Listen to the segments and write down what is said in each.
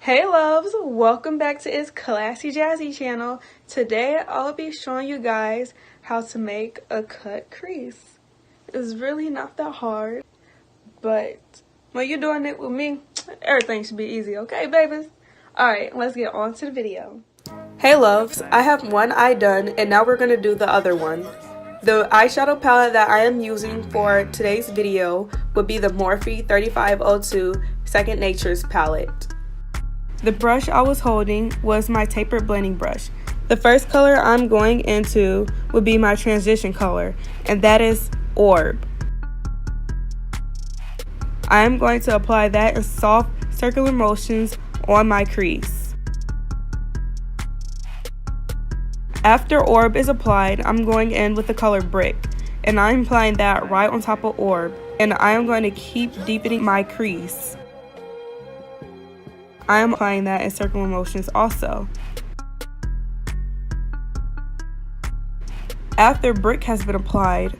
Hey loves, welcome back to ItsClassyJazzy channel. Today I'll be showing you guys how to make a cut crease. It's really not that hard, but when you're doing it with me, everything should be easy, okay babies? Alright, let's get on to the video. Hey loves, I have one eye done and now we're going to do the other one. The eyeshadow palette that I am using for today's video would be the Morphe 3502 Second Nature's palette. The brush I was holding was my tapered blending brush. The first color I'm going into would be my transition color, and that is Orb. I am going to apply that in soft circular motions on my crease. After Orb is applied, I'm going in with the color Brick, and I'm applying that right on top of Orb, and I am going to keep deepening my crease. I am applying that in circular motions also. After Brick has been applied,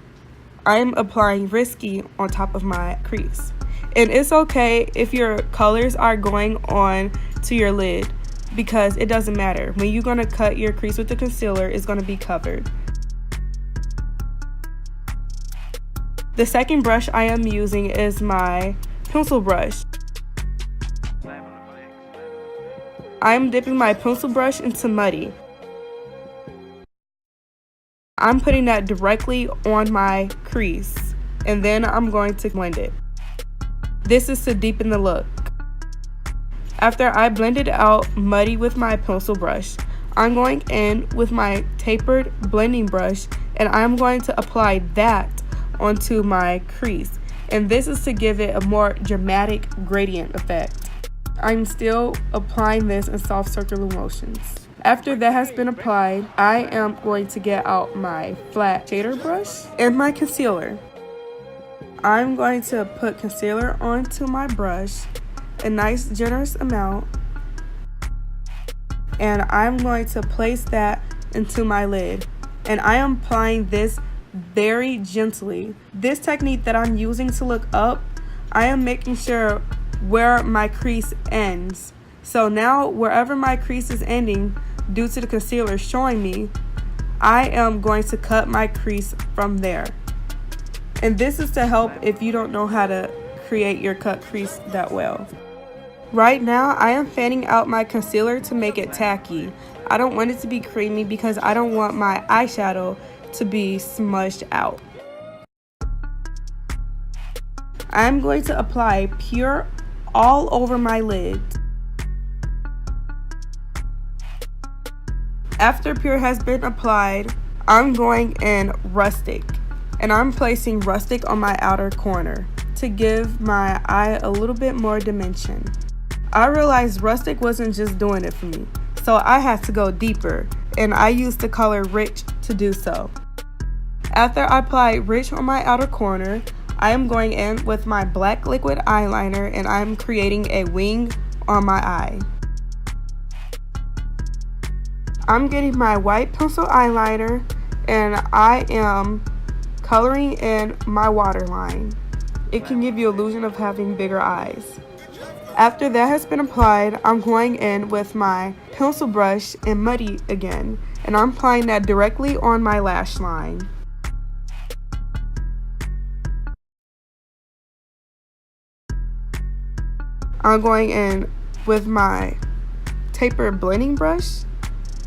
I am applying Risky on top of my crease. And it's okay if your colors are going on to your lid, because it doesn't matter. When you're going to cut your crease with the concealer, it's going to be covered. The second brush I am using is my pencil brush. I'm dipping my pencil brush into Muddy. I'm putting that directly on my crease, and then I'm going to blend it. This is to deepen the look. After I blended out Muddy with my pencil brush, I'm going in with my tapered blending brush, and I'm going to apply that onto my crease. And this is to give it a more dramatic gradient effect. I'm still applying this in soft circular motions. After that has been applied, I am going to get out my flat shader brush and my concealer. I'm going to put concealer onto my brush, a nice generous amount, and I'm going to place that into my lid. And I am applying this very gently. This technique that I'm using to look up, I am making sure where my crease ends. So now wherever my crease is ending, due to the concealer showing me, I am going to cut my crease from there. And this is to help if you don't know how to create your cut crease that well. Right now I am fanning out my concealer to make it tacky. I don't want it to be creamy because I don't want my eyeshadow to be smudged out. I'm going to apply Pure all over my lid. After Pure has been applied, I'm going in Rustic, and I'm placing Rustic on my outer corner to give my eye a little bit more dimension. I realized Rustic wasn't just doing it for me, so I had to go deeper, and I used the color Rich to do so. After I apply Rich on my outer corner, I am going in with my black liquid eyeliner, and I'm creating a wing on my eye. I'm getting my white pencil eyeliner, and I am coloring in my waterline. It can give you illusion of having bigger eyes. After that has been applied, I'm going in with my pencil brush and Muddy again, and I'm applying that directly on my lash line. I'm going in with my tapered blending brush,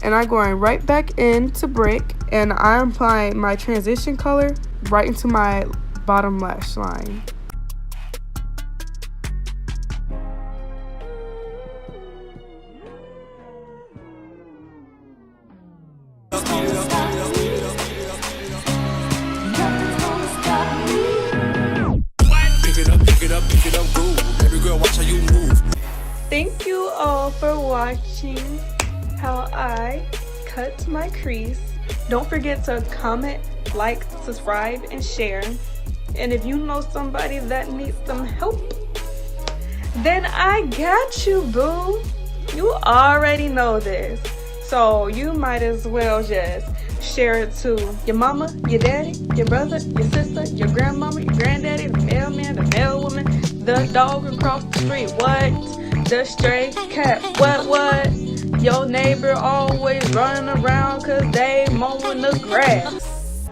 and I'm going right back into Brick, and I'm applying my transition color right into my bottom lash line. Thank you all for watching how I cut my crease. Don't forget to comment, like, subscribe, and share. And if you know somebody that needs some help, then I got you, boo. You already know this. So you might as well just share it to your mama, your daddy, your brother, your sister, your grandmama, your granddaddy, the mailman, the mailwoman, the dog across the street. What? the stray cat. What? Your neighbor always running around cause they mowing the grass.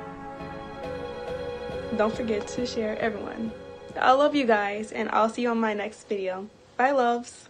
Don't forget to share, everyone. I love you guys, and I'll see you on my next video. Bye, loves.